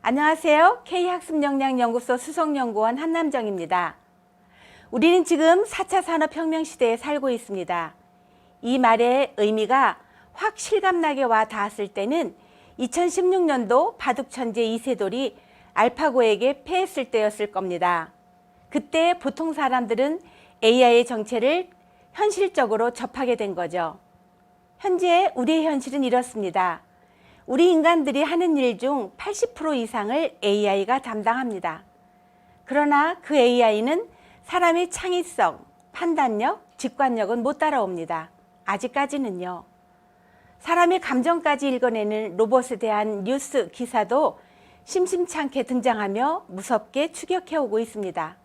안녕하세요. K학습역량연구소 수석연구원 한남정입니다. 우리는 지금 4차 산업혁명 시대에 살고 있습니다. 이 말의 의미가 확 실감나게 와 닿았을 때는 2016년도 바둑천재 이세돌이 알파고에게 패했을 때였을 겁니다. 그때 보통 사람들은 AI의 정체를 현실적으로 접하게 된 거죠. 현재 우리의 현실은 이렇습니다. 우리 인간들이 하는 일 중 80% 이상을 AI가 담당합니다. 그러나 그 AI는 사람의 창의성, 판단력, 직관력은 못 따라옵니다. 아직까지는요. 사람의 감정까지 읽어내는 로봇에 대한 뉴스 기사도 심심찮게 등장하며 무섭게 추격해오고 있습니다.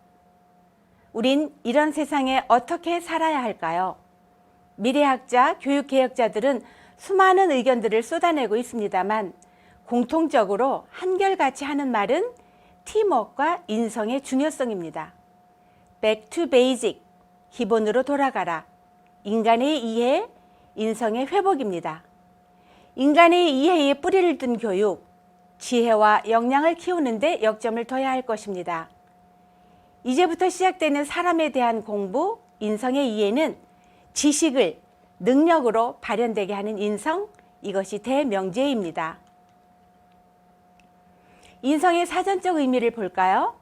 우린 이런 세상에 어떻게 살아야 할까요? 미래학자, 교육개혁자들은 수많은 의견들을 쏟아내고 있습니다만 공통적으로 한결같이 하는 말은 팀워크와 인성의 중요성입니다. Back to basic, 기본으로 돌아가라. 인간의 이해, 인성의 회복입니다. 인간의 이해에 뿌리를 둔 교육, 지혜와 역량을 키우는 데 역점을 둬야 할 것입니다. 이제부터 시작되는 사람에 대한 공부, 인성의 이해는 지식을 능력으로 발현되게 하는 인성, 이것이 대명제입니다. 인성의 사전적 의미를 볼까요?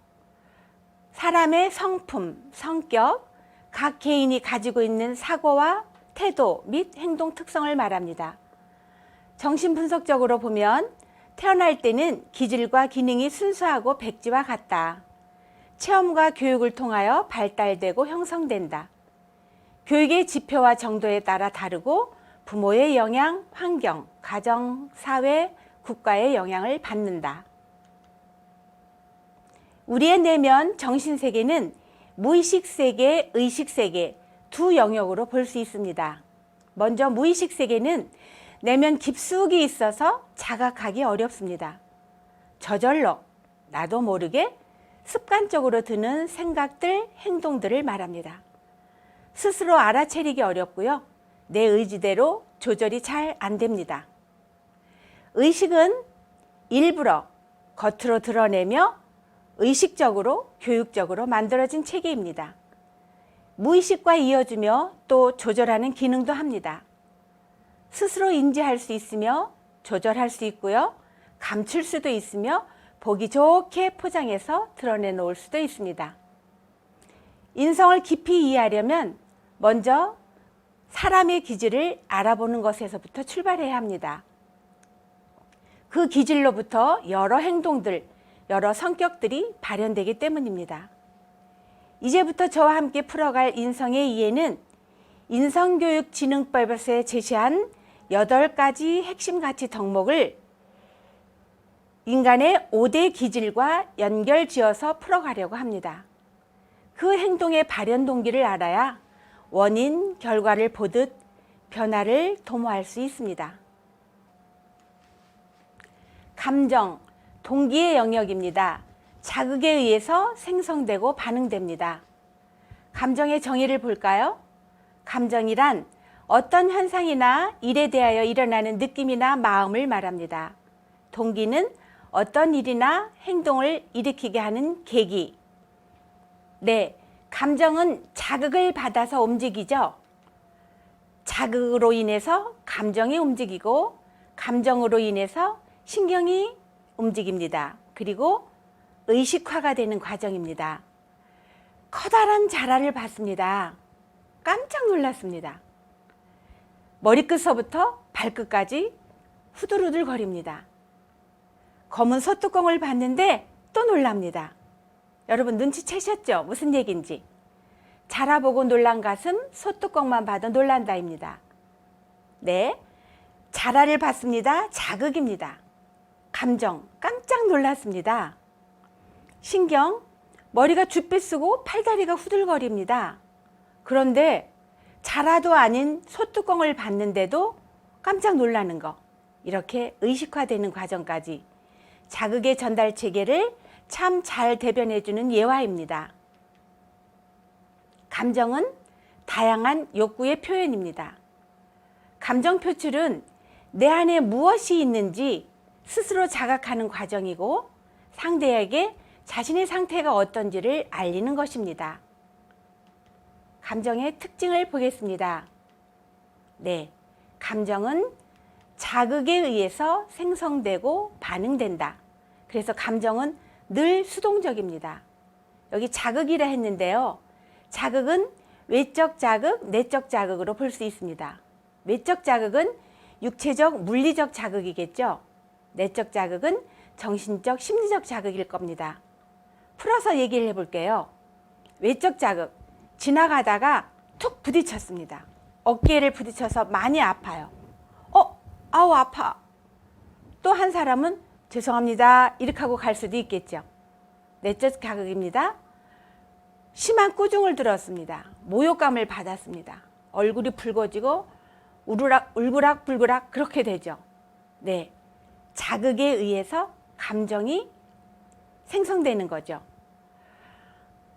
사람의 성품, 성격, 각 개인이 가지고 있는 사고와 태도 및 행동 특성을 말합니다. 정신분석적으로 보면 태어날 때는 기질과 기능이 순수하고 백지와 같다. 체험과 교육을 통하여 발달되고 형성된다. 교육의 지표와 정도에 따라 다르고 부모의 영향, 환경, 가정, 사회, 국가의 영향을 받는다. 우리의 내면 정신세계는 무의식세계, 의식세계 두 영역으로 볼 수 있습니다. 먼저 무의식세계는 내면 깊숙이 있어서 자각하기 어렵습니다. 저절로 나도 모르게 습관적으로 드는 생각들, 행동들을 말합니다. 스스로 알아채리기 어렵고요. 내 의지대로 조절이 잘 안 됩니다. 의식은 일부러 겉으로 드러내며 의식적으로, 교육적으로 만들어진 체계입니다. 무의식과 이어주며 또 조절하는 기능도 합니다. 스스로 인지할 수 있으며 조절할 수 있고요. 감출 수도 있으며 보기 좋게 포장해서 드러내 놓을 수도 있습니다. 인성을 깊이 이해하려면 먼저 사람의 기질을 알아보는 것에서부터 출발해야 합니다. 그 기질로부터 여러 행동들, 여러 성격들이 발현되기 때문입니다. 이제부터 저와 함께 풀어갈 인성의 이해는 인성교육진흥법에서 제시한 8가지 핵심 가치 덕목을 인간의 5대 기질과 연결지어서 풀어가려고 합니다. 그 행동의 발현 동기를 알아야 원인, 결과를 보듯 변화를 도모할 수 있습니다. 감정, 동기의 영역입니다. 자극에 의해서 생성되고 반응됩니다. 감정의 정의를 볼까요? 감정이란 어떤 현상이나 일에 대하여 일어나는 느낌이나 마음을 말합니다. 동기는 어떤 일이나 행동을 일으키게 하는 계기. 네, 감정은 자극을 받아서 움직이죠. 자극으로 인해서 감정이 움직이고 감정으로 인해서 신경이 움직입니다. 그리고 의식화가 되는 과정입니다. 커다란 자라를 봤습니다. 깜짝 놀랐습니다. 머리끝서부터 발끝까지 후들후들 거립니다. 검은 소뚜껑을 봤는데 또 놀랍니다. 여러분 눈치채셨죠? 무슨 얘기인지. 자라보고 놀란 가슴, 소뚜껑만 봐도 놀란다입니다. 네, 자라를 봤습니다. 자극입니다. 감정, 깜짝 놀랐습니다. 신경, 머리가 쭈뼛쓰고 팔다리가 후들거립니다. 그런데 자라도 아닌 소뚜껑을 봤는데도 깜짝 놀라는 거, 이렇게 의식화되는 과정까지 자극의 전달 체계를 참 잘 대변해주는 예화입니다. 감정은 다양한 욕구의 표현입니다. 감정 표출은 내 안에 무엇이 있는지 스스로 자각하는 과정이고 상대에게 자신의 상태가 어떤지를 알리는 것입니다. 감정의 특징을 보겠습니다. 네, 감정은 자극에 의해서 생성되고 반응된다. 그래서 감정은 늘 수동적입니다. 여기 자극이라 했는데요. 자극은 외적 자극, 내적 자극으로 볼 수 있습니다. 외적 자극은 육체적, 물리적 자극이겠죠. 내적 자극은 정신적, 심리적 자극일 겁니다. 풀어서 얘기를 해볼게요. 외적 자극, 지나가다가 툭 부딪혔습니다. 어깨를 부딪혀서 많이 아파요. 아우 아파. 또 한 사람은 죄송합니다 이렇게 하고 갈 수도 있겠죠. 내적 자극입니다. 심한 꾸중을 들었습니다. 모욕감을 받았습니다. 얼굴이 붉어지고 울그락불그락 그렇게 되죠. 네, 자극에 의해서 감정이 생성되는 거죠.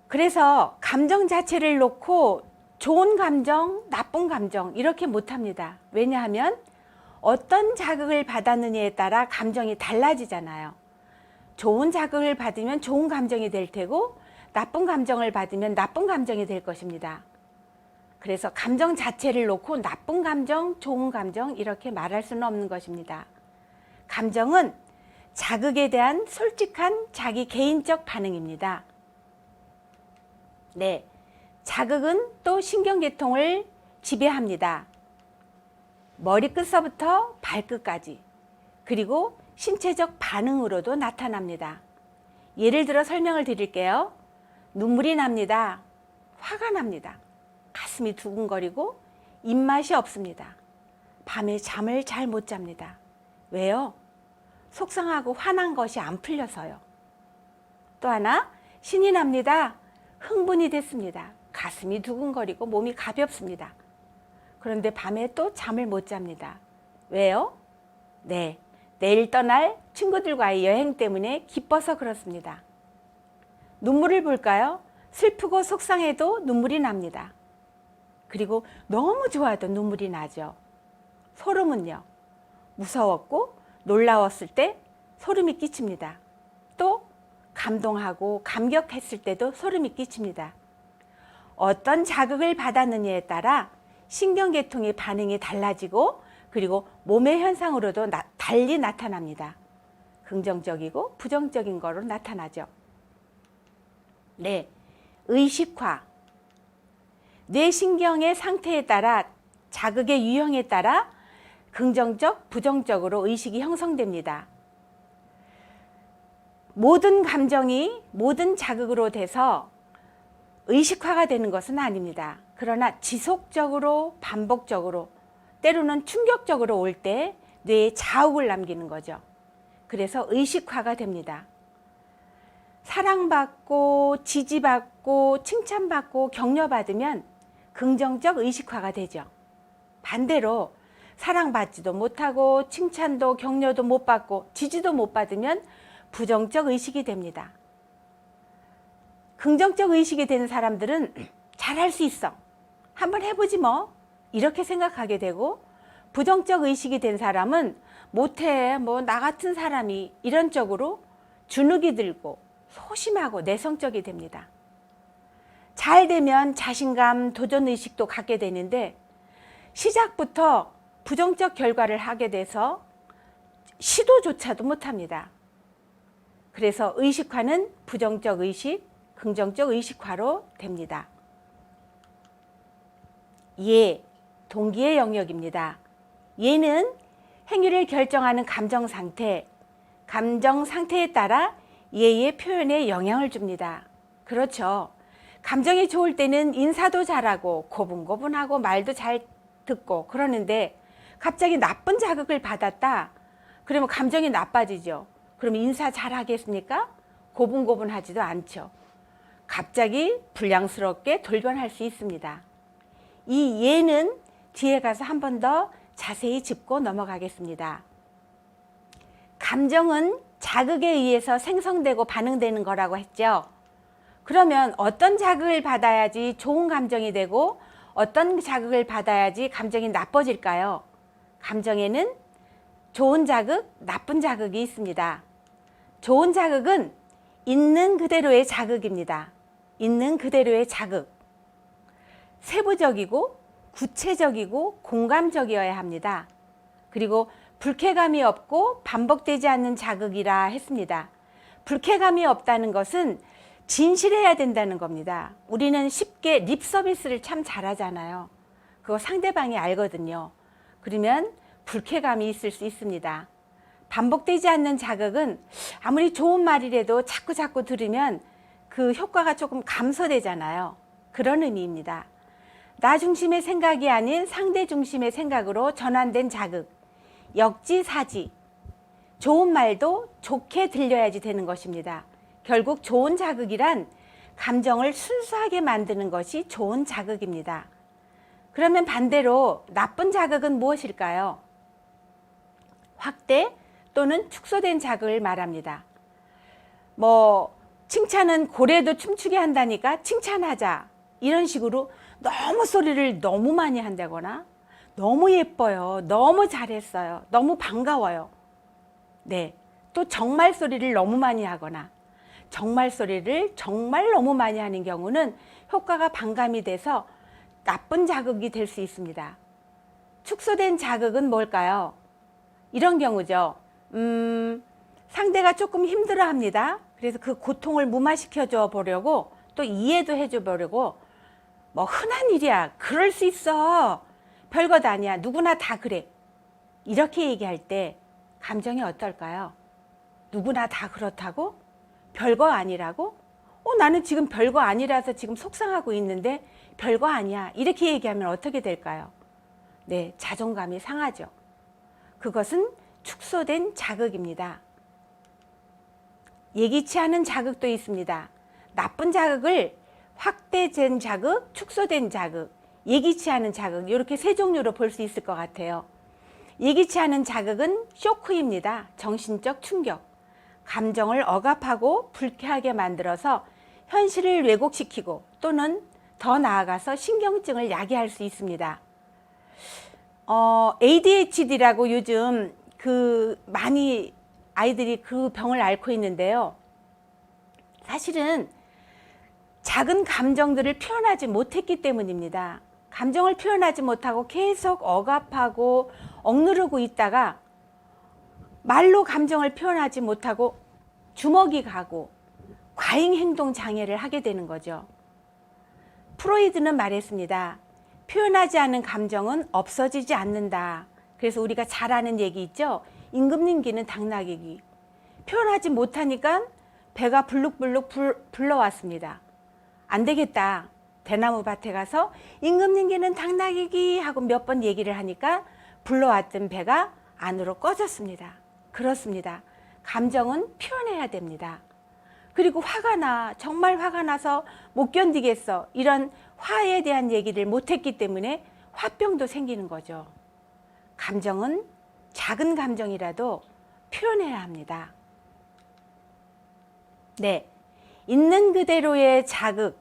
그래서 감정 자체를 놓고 좋은 감정, 나쁜 감정 이렇게 못합니다. 왜냐하면 어떤 자극을 받았느냐에 따라 감정이 달라지잖아요. 좋은 자극을 받으면 좋은 감정이 될 테고 나쁜 감정을 받으면 나쁜 감정이 될 것입니다. 그래서 감정 자체를 놓고 나쁜 감정, 좋은 감정 이렇게 말할 수는 없는 것입니다. 감정은 자극에 대한 솔직한 자기 개인적 반응입니다. 네, 자극은 또 신경계통을 지배합니다. 머리끝서부터 발끝까지, 그리고 신체적 반응으로도 나타납니다. 예를 들어 설명을 드릴게요. 눈물이 납니다. 화가 납니다. 가슴이 두근거리고 입맛이 없습니다. 밤에 잠을 잘 못 잡니다. 왜요? 속상하고 화난 것이 안 풀려서요. 또 하나, 신이 납니다. 흥분이 됐습니다. 가슴이 두근거리고 몸이 가볍습니다. 그런데 밤에 또 잠을 못 잡니다. 왜요? 네, 내일 떠날 친구들과의 여행 때문에 기뻐서 그렇습니다. 눈물을 볼까요? 슬프고 속상해도 눈물이 납니다. 그리고 너무 좋아도 눈물이 나죠. 소름은요, 무서웠고 놀라웠을 때 소름이 끼칩니다. 또 감동하고 감격했을 때도 소름이 끼칩니다. 어떤 자극을 받았느냐에 따라 신경계통의 반응이 달라지고 그리고 몸의 현상으로도 달리 나타납니다. 긍정적이고 부정적인 거로 나타나죠. 네, 의식화. 뇌신경의 상태에 따라 자극의 유형에 따라 긍정적, 부정적으로 의식이 형성됩니다. 모든 감정이 모든 자극으로 돼서 의식화가 되는 것은 아닙니다. 그러나 지속적으로 반복적으로 때로는 충격적으로 올 때 뇌에 자욱을 남기는 거죠. 그래서 의식화가 됩니다. 사랑받고 지지받고 칭찬받고 격려받으면 긍정적 의식화가 되죠. 반대로 사랑받지도 못하고 칭찬도 격려도 못 받고 지지도 못 받으면 부정적 의식이 됩니다. 긍정적 의식이 되는 사람들은 잘할 수 있어, 한번 해보지 뭐, 이렇게 생각하게 되고, 부정적 의식이 된 사람은 못해, 뭐 나 같은 사람이, 이런 쪽으로 주눅이 들고 소심하고 내성적이 됩니다. 잘 되면 자신감, 도전의식도 갖게 되는데 시작부터 부정적 결과를 하게 돼서 시도조차도 못합니다. 그래서 의식화는 부정적 의식, 긍정적 의식화로 됩니다. 예, 동기의 영역입니다. 예는 행위를 결정하는 감정 상태에 따라 예의 표현에 영향을 줍니다. 그렇죠. 감정이 좋을 때는 인사도 잘하고 고분고분하고 말도 잘 듣고 그러는데 갑자기 나쁜 자극을 받았다. 그러면 감정이 나빠지죠. 그럼 인사 잘하겠습니까? 고분고분하지도 않죠. 갑자기 불량스럽게 돌변할 수 있습니다. 이 예는 뒤에 가서 한 번 더 자세히 짚고 넘어가겠습니다. 감정은 자극에 의해서 생성되고 반응되는 거라고 했죠. 그러면 어떤 자극을 받아야지 좋은 감정이 되고 어떤 자극을 받아야지 감정이 나빠질까요? 감정에는 좋은 자극, 나쁜 자극이 있습니다. 좋은 자극은 있는 그대로의 자극입니다. 있는 그대로의 자극. 세부적이고 구체적이고 공감적이어야 합니다. 그리고 불쾌감이 없고 반복되지 않는 자극이라 했습니다. 불쾌감이 없다는 것은 진실해야 된다는 겁니다. 우리는 쉽게 립 서비스를 참 잘하잖아요. 그거 상대방이 알거든요. 그러면 불쾌감이 있을 수 있습니다. 반복되지 않는 자극은 아무리 좋은 말이라도 자꾸 들으면 그 효과가 조금 감소되잖아요. 그런 의미입니다. 나 중심의 생각이 아닌 상대 중심의 생각으로 전환된 자극, 역지사지. 좋은 말도 좋게 들려야지 되는 것입니다. 결국 좋은 자극이란 감정을 순수하게 만드는 것이 좋은 자극입니다. 그러면 반대로 나쁜 자극은 무엇일까요? 확대 또는 축소된 자극을 말합니다. 칭찬은 고래도 춤추게 한다니까 칭찬하자. 이런 식으로 너무 소리를 너무 많이 한다거나 너무 예뻐요. 너무 잘했어요. 너무 반가워요. 네. 또 정말 소리를 너무 많이 하거나 정말 소리를 정말 너무 많이 하는 경우는 효과가 반감이 돼서 나쁜 자극이 될 수 있습니다. 축소된 자극은 뭘까요? 이런 경우죠. 상대가 조금 힘들어합니다. 그래서 그 고통을 무마시켜줘 보려고 또 이해도 해줘 보려고 흔한 일이야. 그럴 수 있어. 별것 아니야. 누구나 다 그래. 이렇게 얘기할 때 감정이 어떨까요? 누구나 다 그렇다고? 별거 아니라고? 나는 지금 별거 아니라서 지금 속상하고 있는데 별거 아니야. 이렇게 얘기하면 어떻게 될까요? 네, 자존감이 상하죠. 그것은 축소된 자극입니다. 예기치 않은 자극도 있습니다. 나쁜 자극을 확대된 자극, 축소된 자극, 예기치 않은 자극 이렇게 세 종류로 볼 수 있을 것 같아요. 예기치 않은 자극은 쇼크입니다. 정신적 충격. 감정을 억압하고 불쾌하게 만들어서 현실을 왜곡시키고 또는 더 나아가서 신경증을 야기할 수 있습니다. ADHD라고 요즘 많이 아이들이 그 병을 앓고 있는데요. 사실은 작은 감정들을 표현하지 못했기 때문입니다. 감정을 표현하지 못하고 계속 억압하고 억누르고 있다가 말로 감정을 표현하지 못하고 주먹이 가고 과잉 행동 장애를 하게 되는 거죠. 프로이드는 말했습니다. 표현하지 않은 감정은 없어지지 않는다. 그래서 우리가 잘 아는 얘기 있죠. 임금님기는 당나귀기. 표현하지 못하니까 배가 불룩불룩 불러왔습니다. 안 되겠다. 대나무 밭에 가서 임금님기는 당나귀기 하고 몇 번 얘기를 하니까 불러왔던 배가 안으로 꺼졌습니다. 그렇습니다. 감정은 표현해야 됩니다. 그리고 화가 나, 정말 화가 나서 못 견디겠어. 이런 화에 대한 얘기를 못했기 때문에 화병도 생기는 거죠. 감정은 작은 감정이라도 표현해야 합니다. 네, 있는 그대로의 자극,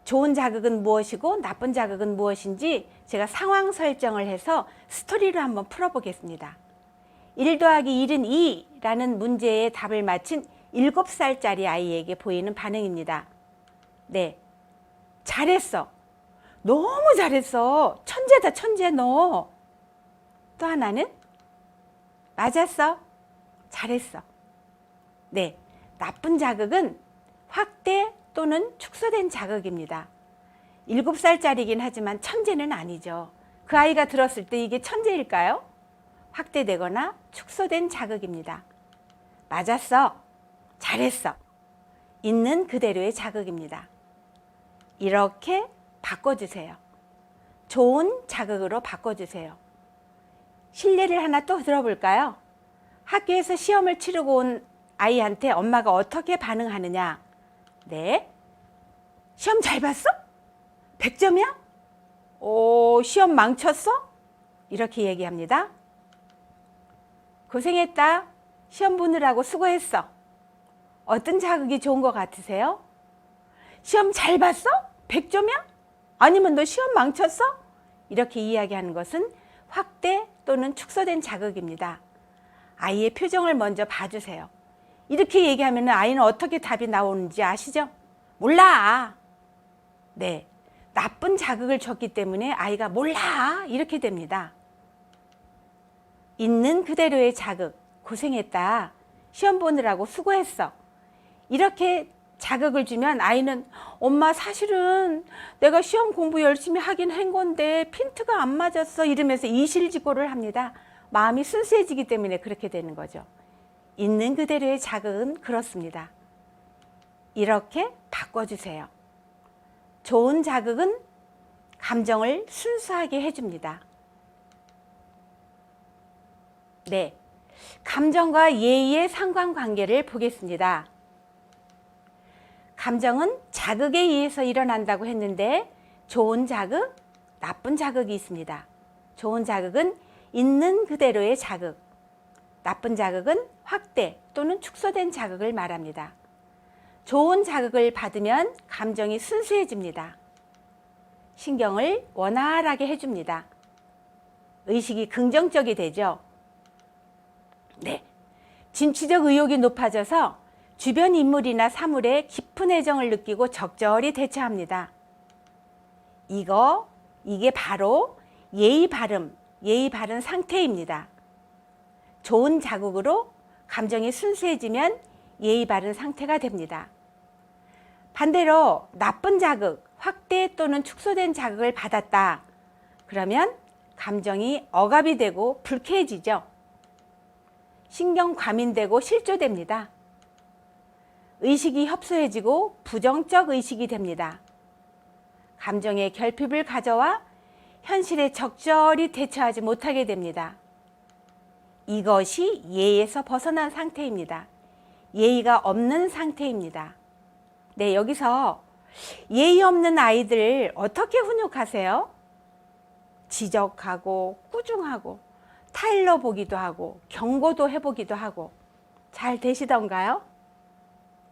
좋은 자극은 무엇이고 나쁜 자극은 무엇인지 제가 상황 설정을 해서 스토리로 한번 풀어보겠습니다. 1 더하기 1은 2라는 문제의 답을 맞힌 7살짜리 아이에게 보이는 반응입니다. 네, 잘했어. 너무 잘했어. 천재다 천재 너. 또 하나는 맞았어. 잘했어. 네, 나쁜 자극은 확대 또는 축소된 자극입니다. 7살짜리긴 하지만 천재는 아니죠. 그 아이가 들었을 때 이게 천재일까요? 확대되거나 축소된 자극입니다. 맞았어. 잘했어. 있는 그대로의 자극입니다. 이렇게 바꿔주세요. 좋은 자극으로 바꿔주세요. 실례를 하나 또 들어볼까요? 학교에서 시험을 치르고 온 아이한테 엄마가 어떻게 반응하느냐? 네. 시험 잘 봤어? 100점이야? 시험 망쳤어? 이렇게 얘기합니다. 고생했다. 시험 보느라고 수고했어. 어떤 자극이 좋은 것 같으세요? 시험 잘 봤어? 100점이야? 아니면 너 시험 망쳤어? 이렇게 이야기하는 것은 확대 또는 축소된 자극입니다. 아이의 표정을 먼저 봐주세요. 이렇게 얘기하면 아이는 어떻게 답이 나오는지 아시죠? 몰라. 네, 나쁜 자극을 줬기 때문에 아이가 몰라 이렇게 됩니다. 있는 그대로의 자극, 고생했다. 시험 보느라고 수고했어. 이렇게 자극을 주면 아이는 엄마 사실은 내가 시험 공부 열심히 하긴 한 건데 핀트가 안 맞았어 이러면서 이실직고를 합니다. 마음이 순수해지기 때문에 그렇게 되는 거죠. 있는 그대로의 자극은 그렇습니다. 이렇게 바꿔주세요. 좋은 자극은 감정을 순수하게 해줍니다. 네, 감정과 예의의 상관관계를 보겠습니다. 감정은 자극에 의해서 일어난다고 했는데 좋은 자극, 나쁜 자극이 있습니다. 좋은 자극은 있는 그대로의 자극, 나쁜 자극은 확대 또는 축소된 자극을 말합니다. 좋은 자극을 받으면 감정이 순수해집니다. 신경을 원활하게 해줍니다. 의식이 긍정적이 되죠. 네, 진취적 의욕이 높아져서 주변 인물이나 사물에 깊은 애정을 느끼고 적절히 대처합니다. 이게 바로 예의 바른 상태입니다. 좋은 자극으로 감정이 순수해지면 예의 바른 상태가 됩니다. 반대로 나쁜 자극, 확대 또는 축소된 자극을 받았다. 그러면 감정이 억압이 되고 불쾌해지죠. 신경 과민되고 실조됩니다. 의식이 협소해지고 부정적 의식이 됩니다. 감정의 결핍을 가져와 현실에 적절히 대처하지 못하게 됩니다. 이것이 예의에서 벗어난 상태입니다. 예의가 없는 상태입니다. 네, 여기서 예의 없는 아이들 어떻게 훈육하세요? 지적하고 꾸중하고 타일러 보기도 하고 경고도 해보기도 하고 잘 되시던가요?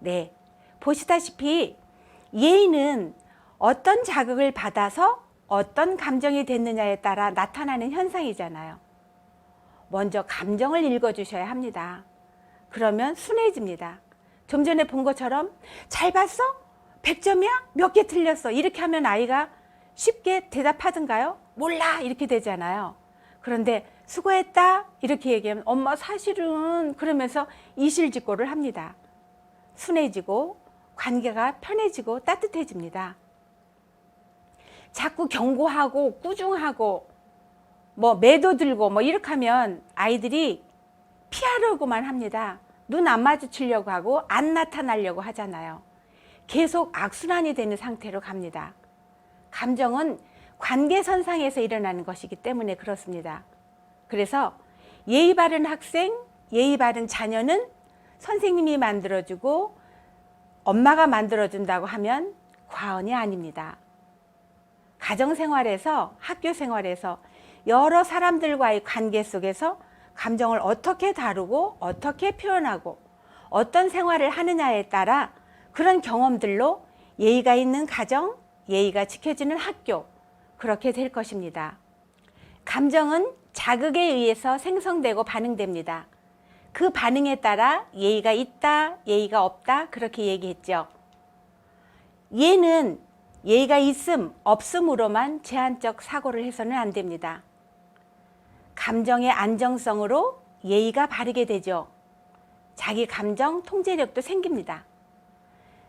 네, 보시다시피 예의는 어떤 자극을 받아서 어떤 감정이 됐느냐에 따라 나타나는 현상이잖아요. 먼저 감정을 읽어주셔야 합니다. 그러면 순해집니다. 좀 전에 본 것처럼 잘 봤어? 100점이야? 몇 개 틀렸어? 이렇게 하면 아이가 쉽게 대답하던가요? 몰라 이렇게 되잖아요. 그런데 수고했다 이렇게 얘기하면 엄마 사실은 그러면서 이실직고를 합니다. 순해지고 관계가 편해지고 따뜻해집니다. 자꾸 경고하고 꾸중하고 매도 들고 이렇게 하면 아이들이 피하려고만 합니다. 눈 안 마주치려고 하고 안 나타나려고 하잖아요. 계속 악순환이 되는 상태로 갑니다. 감정은 관계선상에서 일어나는 것이기 때문에 그렇습니다. 그래서 예의 바른 학생, 예의 바른 자녀는 선생님이 만들어주고 엄마가 만들어준다고 하면 과언이 아닙니다. 가정생활에서, 학교생활에서 여러 사람들과의 관계 속에서 감정을 어떻게 다루고 어떻게 표현하고 어떤 생활을 하느냐에 따라 그런 경험들로 예의가 있는 가정, 예의가 지켜지는 학교, 그렇게 될 것입니다. 감정은 자극에 의해서 생성되고 반응됩니다. 그 반응에 따라 예의가 있다, 예의가 없다 그렇게 얘기했죠. 예는 예의가 있음, 없음으로만 제한적 사고를 해서는 안 됩니다. 감정의 안정성으로 예의가 바르게 되죠. 자기 감정 통제력도 생깁니다.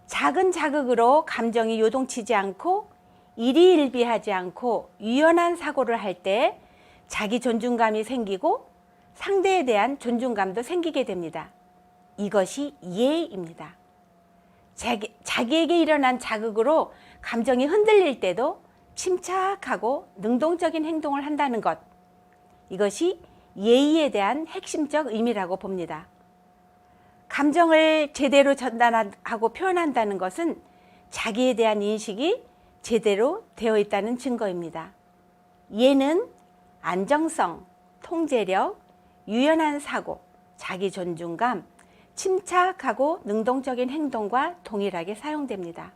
작은 자극으로 감정이 요동치지 않고 일희일비하지 않고 유연한 사고를 할 때 자기 존중감이 생기고 상대에 대한 존중감도 생기게 됩니다. 이것이 예의입니다. 자기에게 일어난 자극으로 감정이 흔들릴 때도 침착하고 능동적인 행동을 한다는 것, 이것이 예의에 대한 핵심적 의미라고 봅니다. 감정을 제대로 전달하고 표현한다는 것은 자기에 대한 인식이 제대로 되어 있다는 증거입니다. 예는 안정성, 통제력, 유연한 사고, 자기 존중감, 침착하고 능동적인 행동과 동일하게 사용됩니다.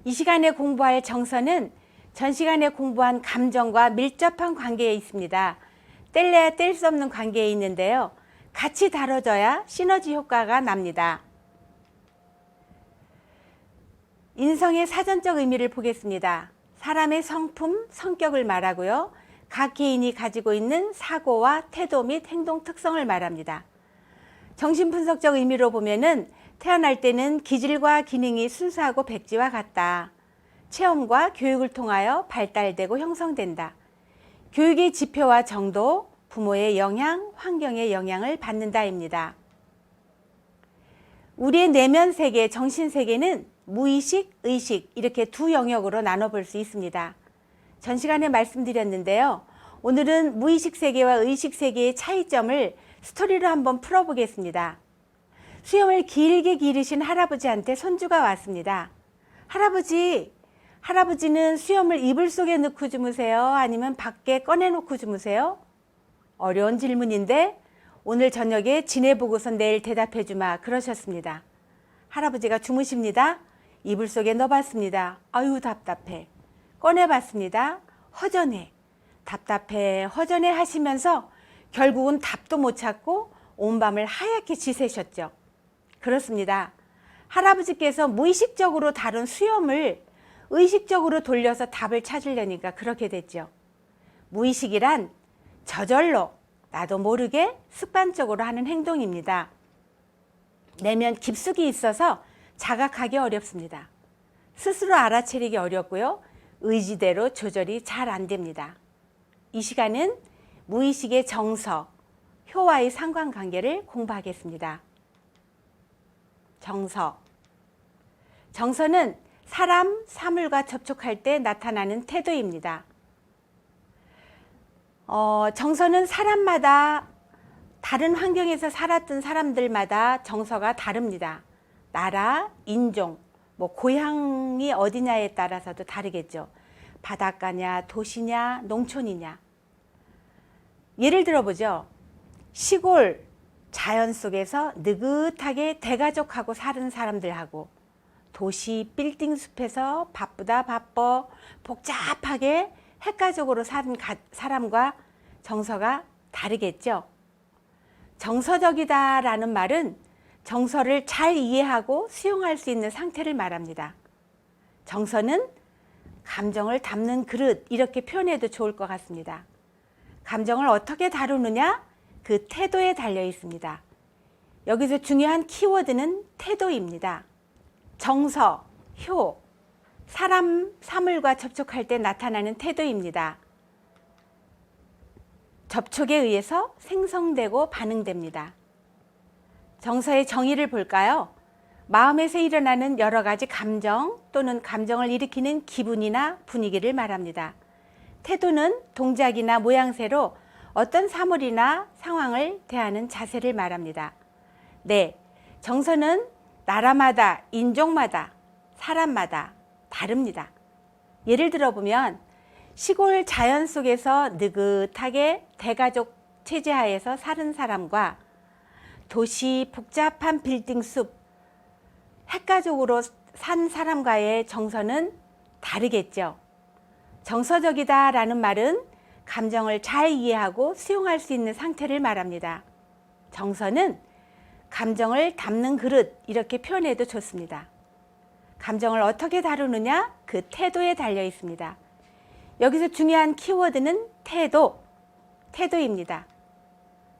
이 시간에 공부할 정서는 전 시간에 공부한 감정과 밀접한 관계에 있습니다. 뗄래야 뗄 수 없는 관계에 있는데요. 같이 다뤄져야 시너지 효과가 납니다. 인성의 사전적 의미를 보겠습니다. 사람의 성품, 성격을 말하고요. 각 개인이 가지고 있는 사고와 태도 및 행동 특성을 말합니다. 정신분석적 의미로 보면은 태어날 때는 기질과 기능이 순수하고 백지와 같다. 체험과 교육을 통하여 발달되고 형성된다. 교육의 지표와 정도, 부모의 영향, 환경의 영향을 받는다입니다. 우리의 내면 세계, 정신 세계는 무의식, 의식 이렇게 두 영역으로 나눠볼 수 있습니다. 전 시간에 말씀드렸는데요. 오늘은 무의식 세계와 의식 세계의 차이점을 스토리로 한번 풀어보겠습니다. 수염을 길게 기르신 할아버지한테 손주가 왔습니다. 할아버지는 수염을 이불 속에 넣고 주무세요? 아니면 밖에 꺼내놓고 주무세요? 어려운 질문인데 오늘 저녁에 지내보고서 내일 대답해 주마 그러셨습니다. 할아버지가 주무십니다. 이불 속에 넣어봤습니다. 아유 답답해. 꺼내봤습니다. 허전해. 답답해 허전해 하시면서 결국은 답도 못 찾고 온 밤을 하얗게 지새셨죠. 그렇습니다. 할아버지께서 무의식적으로 다룬 수염을 의식적으로 돌려서 답을 찾으려니까 그렇게 됐죠. 무의식이란 저절로 나도 모르게 습관적으로 하는 행동입니다. 내면 깊숙이 있어서 자각하기 어렵습니다. 스스로 알아차리기 어렵고요. 의지대로 조절이 잘 안 됩니다. 이 시간은 무의식의 정서, 효와의 상관관계를 공부하겠습니다. 정서는 사람, 사물과 접촉할 때 나타나는 태도입니다. 정서는 사람마다 다른 환경에서 살았던 사람들마다 정서가 다릅니다. 나라, 인종, 고향이 어디냐에 따라서도 다르겠죠. 바닷가냐, 도시냐, 농촌이냐. 예를 들어보죠. 시골 자연 속에서 느긋하게 대가족하고 사는 사람들하고 도시 빌딩 숲에서 바쁘다 바빠 복잡하게 핵가족으로 사는 사람과 정서가 다르겠죠. 정서적이다라는 말은 정서를 잘 이해하고 수용할 수 있는 상태를 말합니다. 정서는 감정을 담는 그릇 이렇게 표현해도 좋을 것 같습니다. 감정을 어떻게 다루느냐 그 태도에 달려 있습니다. 여기서 중요한 키워드는 태도입니다. 정서, 효, 사람, 사물과 접촉할 때 나타나는 태도입니다. 접촉에 의해서 생성되고 반응됩니다. 정서의 정의를 볼까요? 마음에서 일어나는 여러 가지 감정 또는 감정을 일으키는 기분이나 분위기를 말합니다. 태도는 동작이나 모양새로 어떤 사물이나 상황을 대하는 자세를 말합니다. 네, 정서는 나라마다, 인종마다, 사람마다 다릅니다. 예를 들어보면 시골 자연 속에서 느긋하게 대가족 체제하에서 사는 사람과 도시 복잡한 빌딩 숲, 핵가족으로 산 사람과의 정서는 다르겠죠. 정서적이다라는 말은 감정을 잘 이해하고 수용할 수 있는 상태를 말합니다. 정서는 감정을 담는 그릇 이렇게 표현해도 좋습니다. 감정을 어떻게 다루느냐 그 태도에 달려 있습니다. 여기서 중요한 키워드는 태도입니다.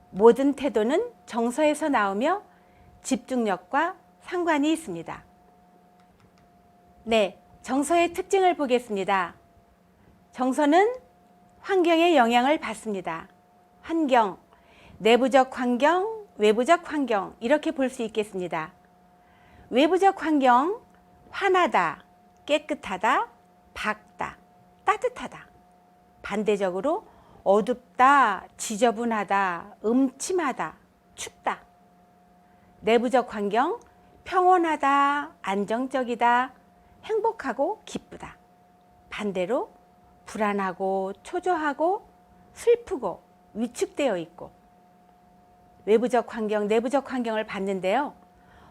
모든 태도는 정서에서 나오며 집중력과 상관이 있습니다. 네, 정서의 특징을 보겠습니다. 정서는 환경의 영향을 받습니다. 환경, 내부적 환경, 외부적 환경 이렇게 볼 수 있겠습니다. 외부적 환경, 환하다, 깨끗하다, 밝다, 따뜻하다. 반대적으로 어둡다, 지저분하다, 음침하다, 춥다. 내부적 환경, 평온하다, 안정적이다, 행복하고 기쁘다. 반대로 불안하고 초조하고 슬프고 위축되어 있고. 외부적 환경, 내부적 환경을 봤는데요.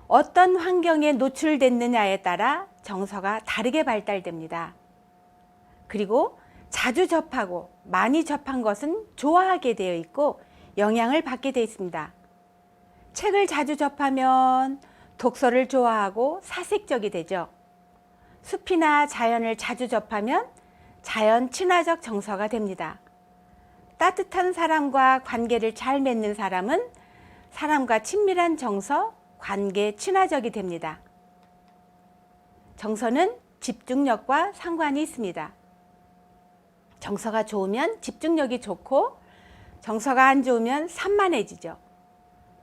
어떤 환경에 노출됐느냐에 따라 정서가 다르게 발달됩니다. 그리고 자주 접하고 많이 접한 것은 좋아하게 되어 있고 영향을 받게 되어 있습니다. 책을 자주 접하면 독서를 좋아하고 사색적이 되죠. 숲이나 자연을 자주 접하면 자연 친화적 정서가 됩니다. 따뜻한 사람과 관계를 잘 맺는 사람은 사람과 친밀한 정서, 관계 친화적이 됩니다. 정서는 집중력과 상관이 있습니다. 정서가 좋으면 집중력이 좋고 정서가 안 좋으면 산만해지죠.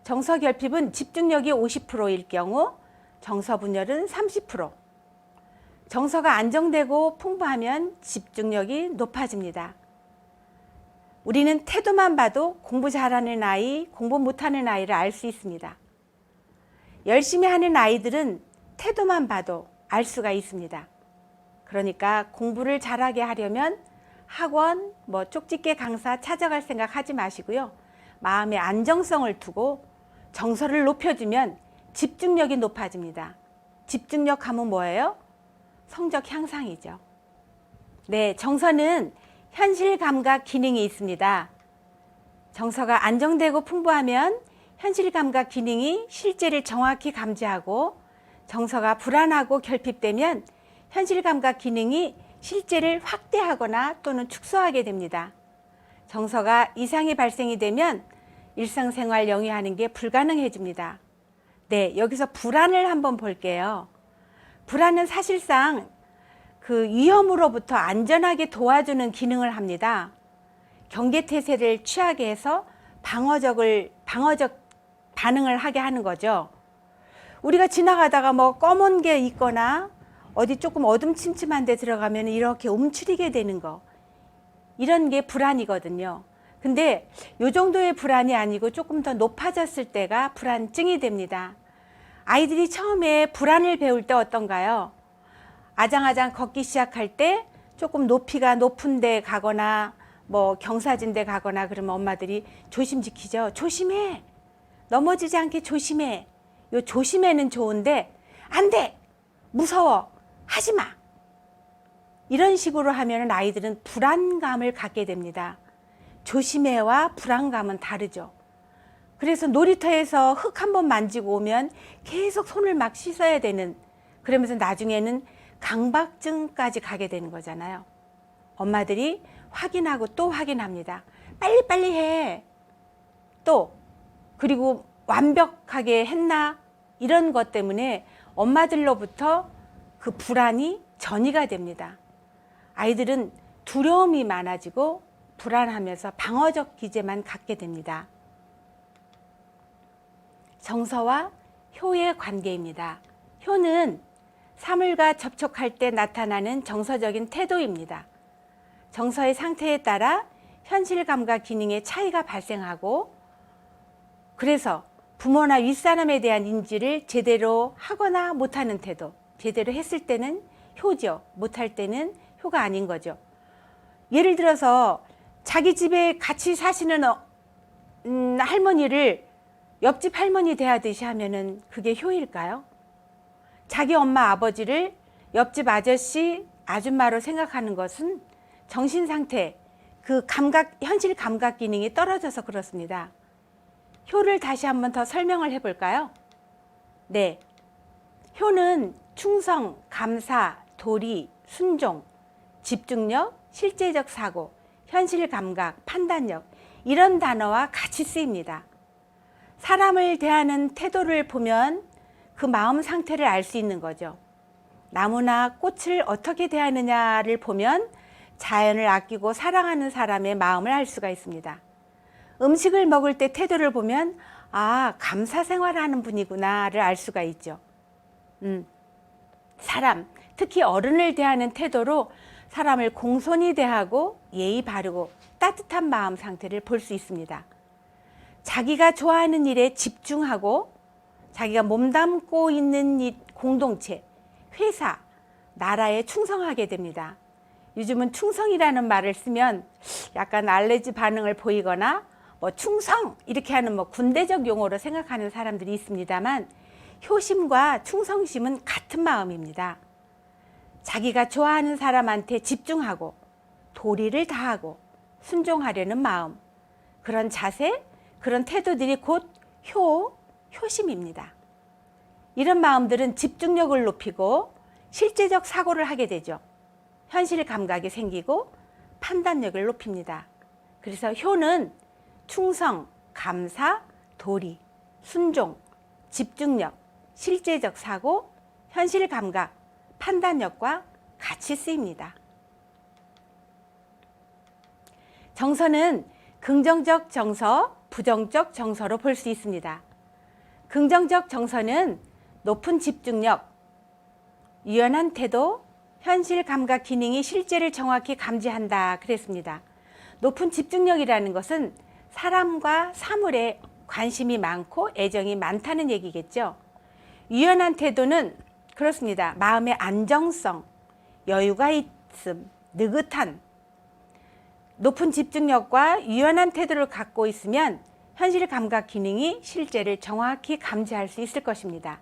정서 결핍은 집중력이 50%일 경우 정서 분열은 30%. 정서가 안정되고 풍부하면 집중력이 높아집니다. 우리는 태도만 봐도 공부 잘하는 아이, 공부 못하는 아이를 알 수 있습니다. 열심히 하는 아이들은 태도만 봐도 알 수가 있습니다. 그러니까 공부를 잘하게 하려면 학원, 쪽집게 강사 찾아갈 생각 하지 마시고요. 마음의 안정성을 두고 정서를 높여주면 집중력이 높아집니다. 집중력 하면 뭐예요? 성적 향상이죠. 네, 정서는 현실 감각 기능이 있습니다. 정서가 안정되고 풍부하면 현실 감각 기능이 실제를 정확히 감지하고 정서가 불안하고 결핍되면 현실 감각 기능이 실제를 확대하거나 또는 축소하게 됩니다. 정서가 이상이 발생이 되면 일상생활 영위하는 게 불가능해집니다. 네, 여기서 불안을 한번 볼게요. 불안은 사실상 그 위험으로부터 안전하게 도와주는 기능을 합니다. 경계태세를 취하게 해서 방어적 반응을 하게 하는 거죠. 우리가 지나가다가 검은 게 있거나 어디 조금 어둠침침한 데 들어가면 이렇게 움츠리게 되는 거, 이런 게 불안이거든요. 근데 이 정도의 불안이 아니고 조금 더 높아졌을 때가 불안증이 됩니다. 아이들이 처음에 불안을 배울 때 어떤가요? 아장아장 걷기 시작할 때 조금 높이가 높은 데 가거나 경사진 데 가거나 그러면 엄마들이 조심 지키죠. 조심해. 넘어지지 않게 조심해. 요 조심해는 좋은데 안 돼. 무서워. 하지 마. 이런 식으로 하면 아이들은 불안감을 갖게 됩니다. 조심해와 불안감은 다르죠. 그래서 놀이터에서 흙 한번 만지고 오면 계속 손을 막 씻어야 되는, 그러면서 나중에는 강박증까지 가게 되는 거잖아요. 엄마들이 확인하고 또 확인합니다. 빨리빨리 해. 또 그리고 완벽하게 했나? 이런 것 때문에 엄마들로부터 그 불안이 전이가 됩니다. 아이들은 두려움이 많아지고 불안하면서 방어적 기제만 갖게 됩니다. 정서와 효의 관계입니다. 효는 사물과 접촉할 때 나타나는 정서적인 태도입니다. 정서의 상태에 따라 현실 감각 기능의 차이가 발생하고, 그래서 부모나 윗사람에 대한 인지를 제대로 하거나 못하는 태도, 제대로 했을 때는 효죠. 못할 때는 효가 아닌 거죠. 예를 들어서 자기 집에 같이 사시는 할머니를 옆집 할머니 대하듯이 하면은 그게 효일까요? 자기 엄마 아버지를 옆집 아저씨 아줌마로 생각하는 것은 정신 상태, 그 현실 감각 기능이 떨어져서 그렇습니다. 효를 다시 한번 더 설명을 해볼까요? 네, 효는 충성, 감사, 도리, 순종, 집중력, 실제적 사고, 현실 감각, 판단력, 이런 단어와 같이 쓰입니다. 사람을 대하는 태도를 보면 그 마음 상태를 알 수 있는 거죠. 나무나 꽃을 어떻게 대하느냐를 보면 자연을 아끼고 사랑하는 사람의 마음을 알 수가 있습니다. 음식을 먹을 때 태도를 보면 감사 생활하는 분이구나를 알 수가 있죠. 사람, 특히 어른을 대하는 태도로 사람을 공손히 대하고 예의 바르고 따뜻한 마음 상태를 볼 수 있습니다. 자기가 좋아하는 일에 집중하고 자기가 몸담고 있는 이 공동체, 회사, 나라에 충성하게 됩니다. 요즘은 충성이라는 말을 쓰면 약간 알레르기 반응을 보이거나 충성 이렇게 하는 군대적 용어로 생각하는 사람들이 있습니다만, 효심과 충성심은 같은 마음입니다. 자기가 좋아하는 사람한테 집중하고 도리를 다하고 순종하려는 마음, 그런 자세, 그런 태도들이 곧 효심입니다. 이런 마음들은 집중력을 높이고 실제적 사고를 하게 되죠. 현실 감각이 생기고 판단력을 높입니다. 그래서 효는 충성, 감사, 도리, 순종, 집중력, 실제적 사고, 현실 감각, 판단력과 같이 쓰입니다. 정서는 긍정적 정서, 부정적 정서로 볼 수 있습니다. 긍정적 정서는 높은 집중력, 유연한 태도, 현실 감각 기능이 실제를 정확히 감지한다 그랬습니다. 높은 집중력이라는 것은 사람과 사물에 관심이 많고 애정이 많다는 얘기겠죠. 유연한 태도는 그렇습니다. 마음의 안정성, 여유가 있음, 느긋한, 높은 집중력과 유연한 태도를 갖고 있으면 현실 감각 기능이 실제를 정확히 감지할 수 있을 것입니다.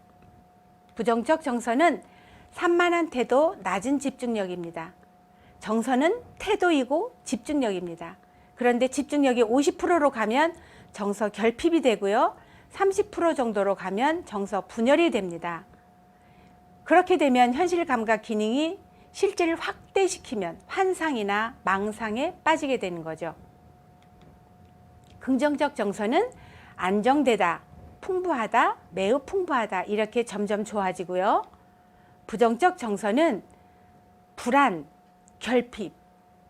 부정적 정서는 산만한 태도, 낮은 집중력입니다. 정서는 태도이고 집중력입니다. 그런데 집중력이 50%로 가면 정서 결핍이 되고요. 30% 정도로 가면 정서 분열이 됩니다. 그렇게 되면 현실 감각 기능이 실제를 확대시키면 환상이나 망상에 빠지게 되는 거죠. 긍정적 정서는 안정되다, 풍부하다, 매우 풍부하다 이렇게 점점 좋아지고요. 부정적 정서는 불안, 결핍,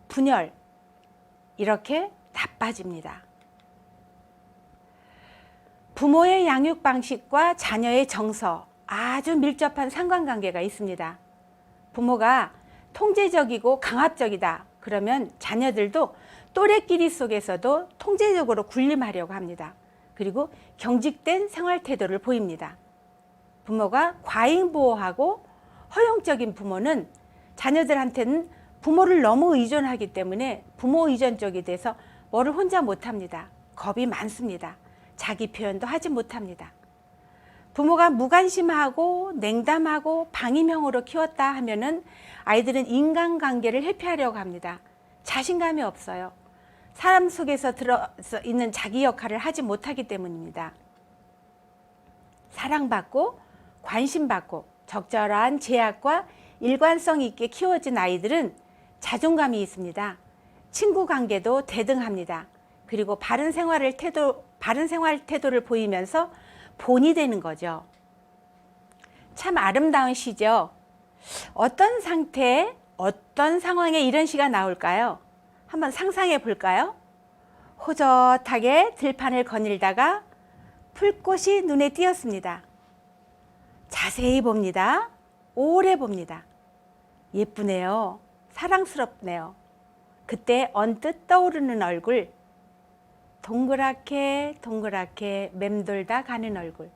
분열 이렇게 나빠집니다. 부모의 양육 방식과 자녀의 정서 아주 밀접한 상관관계가 있습니다. 부모가 통제적이고 강압적이다 그러면 자녀들도 또래끼리 속에서도 통제적으로 군림하려고 합니다. 그리고 경직된 생활 태도를 보입니다. 부모가 과잉보호하고 허용적인 부모는 자녀들한테는 부모를 너무 의존하기 때문에 부모 의존 쪽이 돼서 뭐를 혼자 못합니다. 겁이 많습니다. 자기 표현도 하지 못합니다. 부모가 무관심하고 냉담하고 방임형으로 키웠다 하면은 아이들은 인간관계를 회피하려고 합니다. 자신감이 없어요. 사람 속에서 들어서 있는 자기 역할을 하지 못하기 때문입니다. 사랑받고 관심받고 적절한 제약과 일관성 있게 키워진 아이들은 자존감이 있습니다. 친구 관계도 대등합니다. 그리고 바른 생활 태도를 보이면서 본이 되는 거죠. 참 아름다운 시죠. 어떤 상태에 어떤 상황에 이런 시가 나올까요? 한번 상상해 볼까요? 호젓하게 들판을 거닐다가 풀꽃이 눈에 띄었습니다. 자세히 봅니다. 오래 봅니다. 예쁘네요. 사랑스럽네요. 그때 언뜻 떠오르는 얼굴, 동그랗게 동그랗게 맴돌다 가는 얼굴.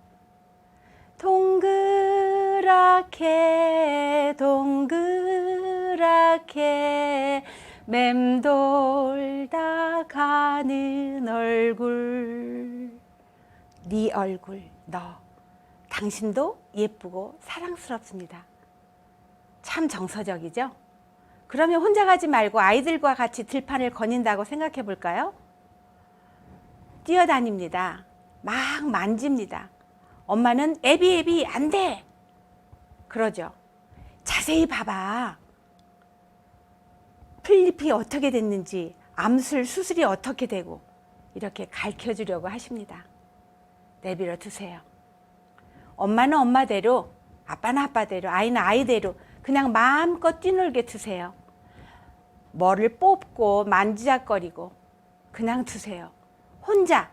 동그랗게 동그랗게 맴돌다 가는 얼굴. 네 얼굴, 너. 당신도 예쁘고 사랑스럽습니다. 참 정서적이죠? 그러면 혼자 가지 말고 아이들과 같이 들판을 거닌다고 생각해 볼까요? 뛰어다닙니다. 막 만집니다. 엄마는 애비 안 돼! 그러죠. 자세히 봐봐. 풀잎이 어떻게 됐는지, 암술, 수술이 어떻게 되고 이렇게 가르쳐주려고 하십니다. 내버려 두세요. 엄마는 엄마대로, 아빠는 아빠대로, 아이는 아이대로 그냥 마음껏 뛰놀게 두세요. 뭐를 뽑고 만지작거리고 그냥 두세요. 혼자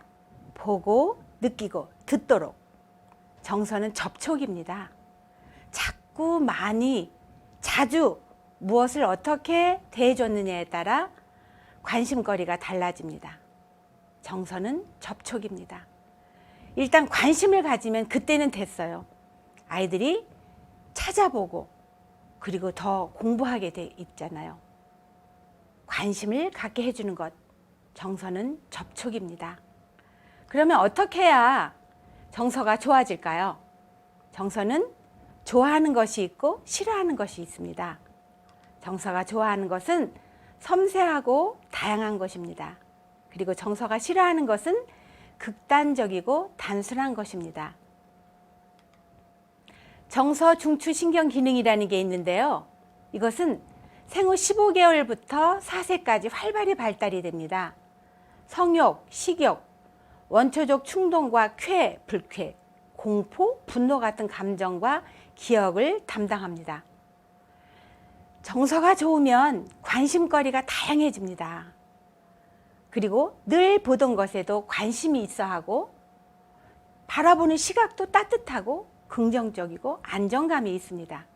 보고 느끼고 듣도록. 정서는 접촉입니다. 자꾸 많이 자주 무엇을 어떻게 대해줬느냐에 따라 관심거리가 달라집니다. 정서는 접촉입니다. 일단 관심을 가지면 그때는 됐어요. 아이들이 찾아보고 그리고 더 공부하게 돼 있잖아요. 관심을 갖게 해주는 것, 정서는 접촉입니다. 그러면 어떻게 해야 정서가 좋아질까요? 정서는 좋아하는 것이 있고 싫어하는 것이 있습니다. 정서가 좋아하는 것은 섬세하고 다양한 것입니다. 그리고 정서가 싫어하는 것은 극단적이고 단순한 것입니다. 정서 중추 신경 기능이라는 게 있는데요. 이것은 생후 15개월부터 4세까지 활발히 발달이 됩니다. 성욕, 식욕, 원초적 충동과 쾌, 불쾌, 공포, 분노 같은 감정과 기억을 담당합니다. 정서가 좋으면 관심거리가 다양해집니다. 그리고 늘 보던 것에도 관심이 있어 하고 바라보는 시각도 따뜻하고 긍정적이고 안정감이 있습니다.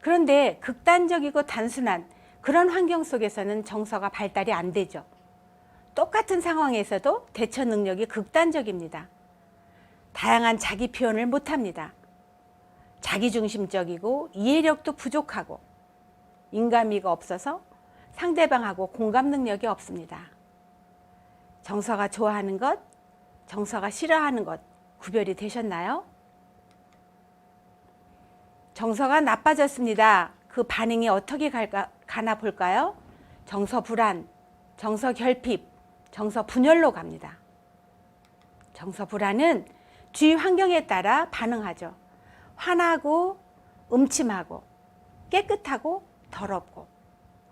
그런데 극단적이고 단순한 그런 환경 속에서는 정서가 발달이 안 되죠. 똑같은 상황에서도 대처 능력이 극단적입니다. 다양한 자기 표현을 못합니다. 자기중심적이고 이해력도 부족하고 인간미가 없어서 상대방하고 공감 능력이 없습니다. 정서가 좋아하는 것, 정서가 싫어하는 것 구별이 되셨나요? 정서가 나빠졌습니다. 그 반응이 어떻게 가나 볼까요? 정서 불안, 정서 결핍, 정서 분열로 갑니다. 정서 불안은 주위 환경에 따라 반응하죠. 환하고 음침하고 깨끗하고 더럽고,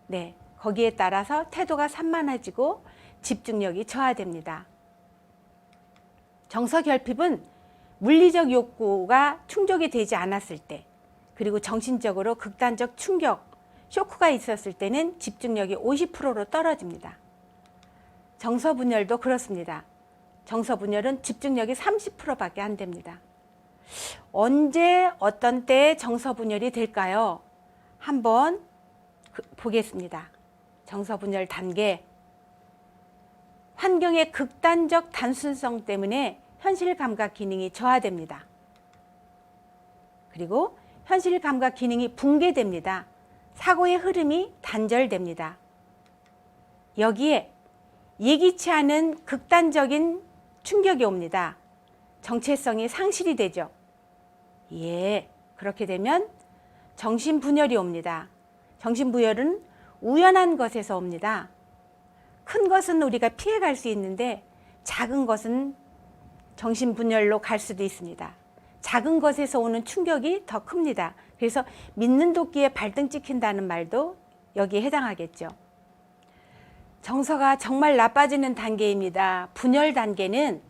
네, 거기에 따라서 태도가 산만해지고 집중력이 저하됩니다. 정서 결핍은 물리적 욕구가 충족이 되지 않았을 때, 그리고 정신적으로 극단적 충격, 쇼크가 있었을 때는 집중력이 50%로 떨어집니다. 정서분열도 그렇습니다. 정서분열은 집중력이 30%밖에 안 됩니다. 언제 어떤 때에 정서분열이 될까요? 한번 보겠습니다. 정서분열 단계. 환경의 극단적 단순성 때문에 현실 감각 기능이 저하됩니다. 그리고 현실 감각 기능이 붕괴됩니다. 사고의 흐름이 단절됩니다. 여기에 예기치 않은 극단적인 충격이 옵니다. 정체성이 상실이 되죠. 예, 그렇게 되면 정신분열이 옵니다. 정신분열은 우연한 것에서 옵니다. 큰 것은 우리가 피해갈 수 있는데 작은 것은 정신분열로 갈 수도 있습니다. 작은 것에서 오는 충격이 더 큽니다. 그래서 믿는 도끼에 발등 찍힌다는 말도 여기에 해당하겠죠. 정서가 정말 나빠지는 단계입니다. 분열 단계는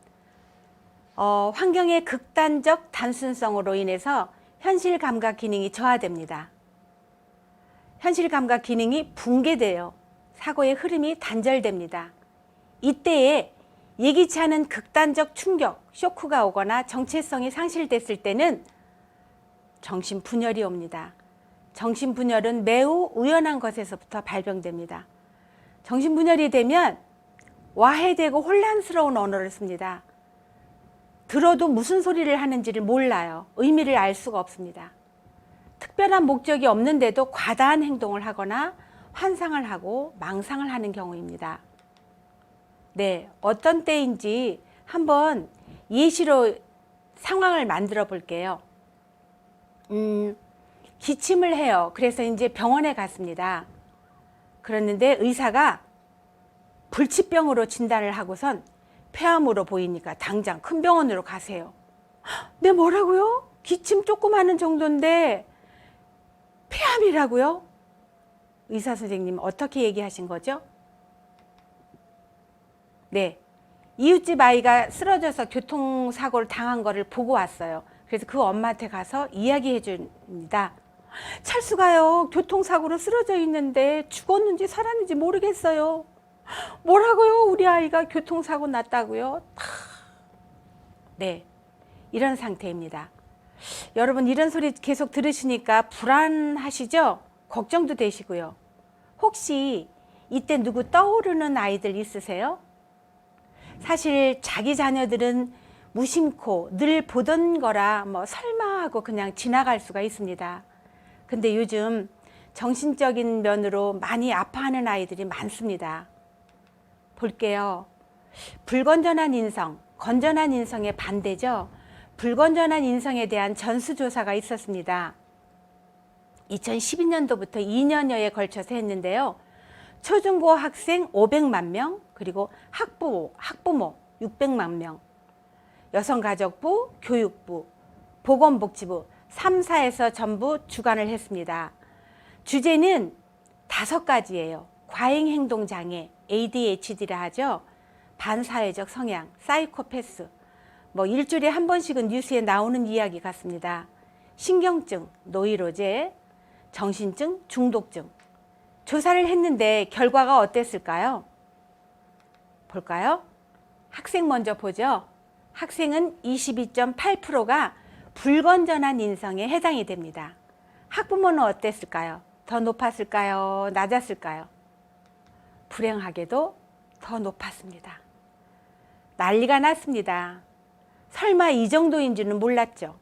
환경의 극단적 단순성으로 인해서 현실 감각 기능이 저하됩니다. 현실 감각 기능이 붕괴돼요. 사고의 흐름이 단절됩니다. 이때에 예기치 않은 극단적 충격, 쇼크가 오거나 정체성이 상실됐을 때는 정신분열이 옵니다. 정신분열은 매우 우연한 것에서부터 발병됩니다. 정신분열이 되면 와해되고 혼란스러운 언어를 씁니다. 들어도 무슨 소리를 하는지를 몰라요. 의미를 알 수가 없습니다. 특별한 목적이 없는데도 과다한 행동을 하거나 환상을 하고 망상을 하는 경우입니다. 네, 어떤 때인지 한번 예시로 상황을 만들어 볼게요. 기침을 해요. 그래서 이제 병원에 갔습니다. 그랬는데 의사가 불치병으로 진단을 하고선 폐암으로 보이니까 당장 큰 병원으로 가세요. 네, 뭐라고요? 기침 조금 하는 정도인데 폐암이라고요? 의사 선생님 어떻게 얘기하신 거죠? 네, 이웃집 아이가 쓰러져서 교통사고를 당한 거를 보고 왔어요. 그래서 그 엄마한테 가서 이야기해 줍니다. 찰수가요, 교통사고로 쓰러져 있는데 죽었는지 살았는지 모르겠어요. 뭐라고요? 우리 아이가 교통사고 났다고요? 네, 이런 상태입니다. 여러분, 이런 소리 계속 들으시니까 불안하시죠? 걱정도 되시고요. 혹시 이때 누구 떠오르는 아이들 있으세요? 사실 자기 자녀들은 무심코 늘 보던 거라 뭐 설마 하고 그냥 지나갈 수가 있습니다. 근데 요즘 정신적인 면으로 많이 아파하는 아이들이 많습니다. 볼게요. 불건전한 인성, 건전한 인성의 반대죠. 불건전한 인성에 대한 전수조사가 있었습니다. 2012년도부터 2년여에 걸쳐서 했는데요. 초중고 학생 500만 명, 그리고 학부모 600만 명, 여성가족부, 교육부, 보건복지부 3사에서 전부 주관을 했습니다. 주제는 5가지예요. 과잉행동장애, ADHD라 하죠. 반사회적 성향, 사이코패스, 일주일에 한 번씩은 뉴스에 나오는 이야기 같습니다. 신경증, 노이로제, 정신증, 중독증. 조사를 했는데 결과가 어땠을까요? 볼까요? 학생 먼저 보죠. 학생은 22.8%가 불건전한 인성에 해당이 됩니다. 학부모는 어땠을까요? 더 높았을까요? 낮았을까요? 불행하게도 더 높았습니다. 난리가 났습니다. 설마 이 정도인 줄은 몰랐죠.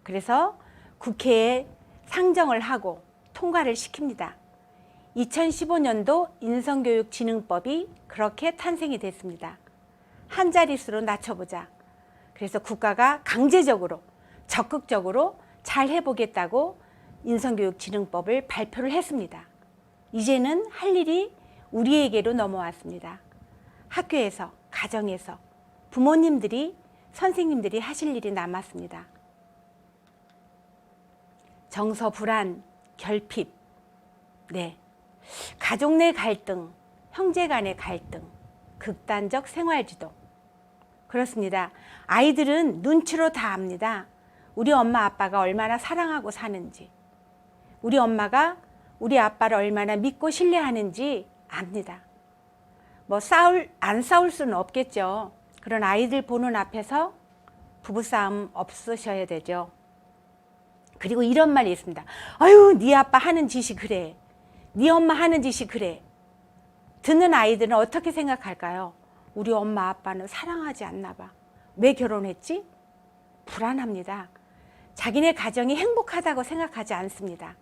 그래서 국회에 상정을 하고 통과를 시킵니다. 2015년도 인성교육진흥법이 그렇게 탄생이 됐습니다. 한 자릿수로 낮춰보자. 그래서 국가가 강제적으로 적극적으로 잘 해보겠다고 인성교육진흥법을 발표를 했습니다. 이제는 할 일이 우리에게로 넘어왔습니다. 학교에서, 가정에서, 부모님들이, 선생님들이 하실 일이 남았습니다. 정서 불안, 결핍, 가족 내 갈등, 형제 간의 갈등, 극단적 생활지도. 그렇습니다. 아이들은 눈치로 다 압니다. 우리 엄마 아빠가 얼마나 사랑하고 사는지, 우리 엄마가 우리 아빠를 얼마나 믿고 신뢰하는지 압니다. 안 싸울 수는 없겠죠. 그런 아이들 보는 앞에서 부부싸움 없으셔야 되죠. 그리고 이런 말이 있습니다. 아유, 네 아빠 하는 짓이 그래. 네 엄마 하는 짓이 그래. 듣는 아이들은 어떻게 생각할까요? 우리 엄마 아빠는 사랑하지 않나 봐. 왜 결혼했지? 불안합니다. 자기네 가정이 행복하다고 생각하지 않습니다.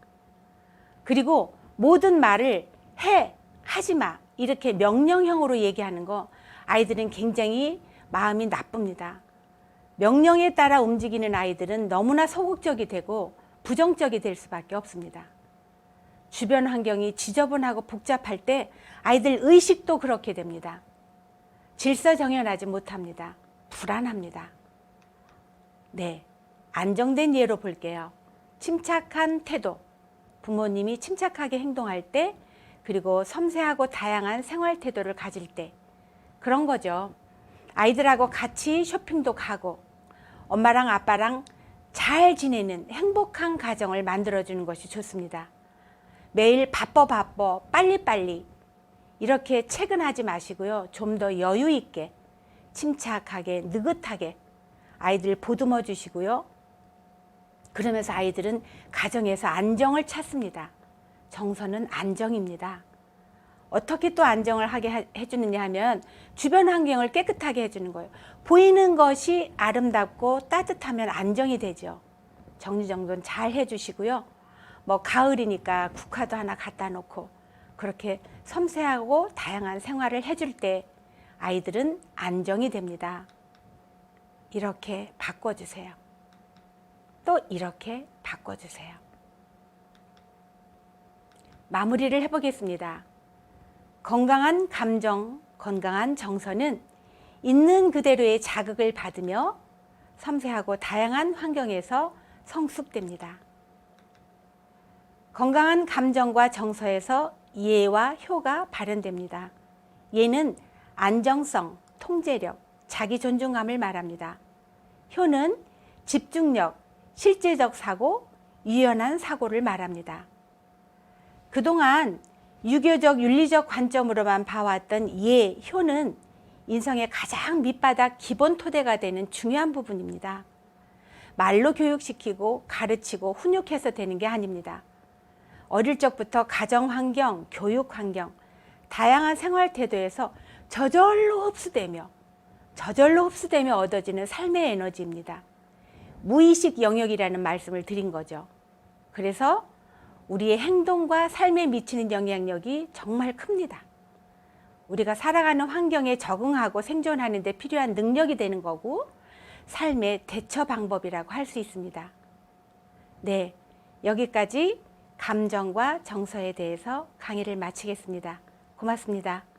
그리고 모든 말을 해, 하지 마 이렇게 명령형으로 얘기하는 거 아이들은 굉장히 마음이 나쁩니다. 명령에 따라 움직이는 아이들은 너무나 소극적이 되고 부정적이 될 수밖에 없습니다. 주변 환경이 지저분하고 복잡할 때 아이들 의식도 그렇게 됩니다. 질서정연하지 못합니다. 불안합니다. 안정된 예로 볼게요. 침착한 태도, 부모님이 침착하게 행동할 때, 그리고 섬세하고 다양한 생활 태도를 가질 때, 그런 거죠. 아이들하고 같이 쇼핑도 가고 엄마랑 아빠랑 잘 지내는 행복한 가정을 만들어주는 것이 좋습니다. 매일 바빠 빨리빨리 이렇게 체근하지 마시고요. 좀 더 여유 있게 침착하게 느긋하게 아이들 보듬어 주시고요. 그러면서 아이들은 가정에서 안정을 찾습니다. 정서는 안정입니다. 어떻게 또 안정을 하게 해주느냐 하면 주변 환경을 깨끗하게 해주는 거예요. 보이는 것이 아름답고 따뜻하면 안정이 되죠. 정리정돈 잘 해주시고요. 가을이니까 국화도 하나 갖다 놓고 그렇게 섬세하고 다양한 생활을 해줄 때 아이들은 안정이 됩니다. 이렇게 바꿔주세요. 또 이렇게 바꿔주세요. 마무리를 해보겠습니다. 건강한 감정, 건강한 정서는 있는 그대로의 자극을 받으며 섬세하고 다양한 환경에서 성숙됩니다. 건강한 감정과 정서에서 예와 효가 발현됩니다. 예는 안정성, 통제력, 자기 존중감을 말합니다. 효는 집중력, 실제적 사고, 유연한 사고를 말합니다. 그동안 유교적, 윤리적 관점으로만 봐왔던 예, 효는 인성의 가장 밑바닥 기본 토대가 되는 중요한 부분입니다. 말로 교육시키고 가르치고 훈육해서 되는 게 아닙니다. 어릴 적부터 가정 환경, 교육 환경, 다양한 생활 태도에서 저절로 흡수되며 얻어지는 삶의 에너지입니다. 무의식 영역이라는 말씀을 드린 거죠. 그래서 우리의 행동과 삶에 미치는 영향력이 정말 큽니다. 우리가 살아가는 환경에 적응하고 생존하는 데 필요한 능력이 되는 거고 삶의 대처 방법이라고 할 수 있습니다. 여기까지 감정과 정서에 대해서 강의를 마치겠습니다. 고맙습니다.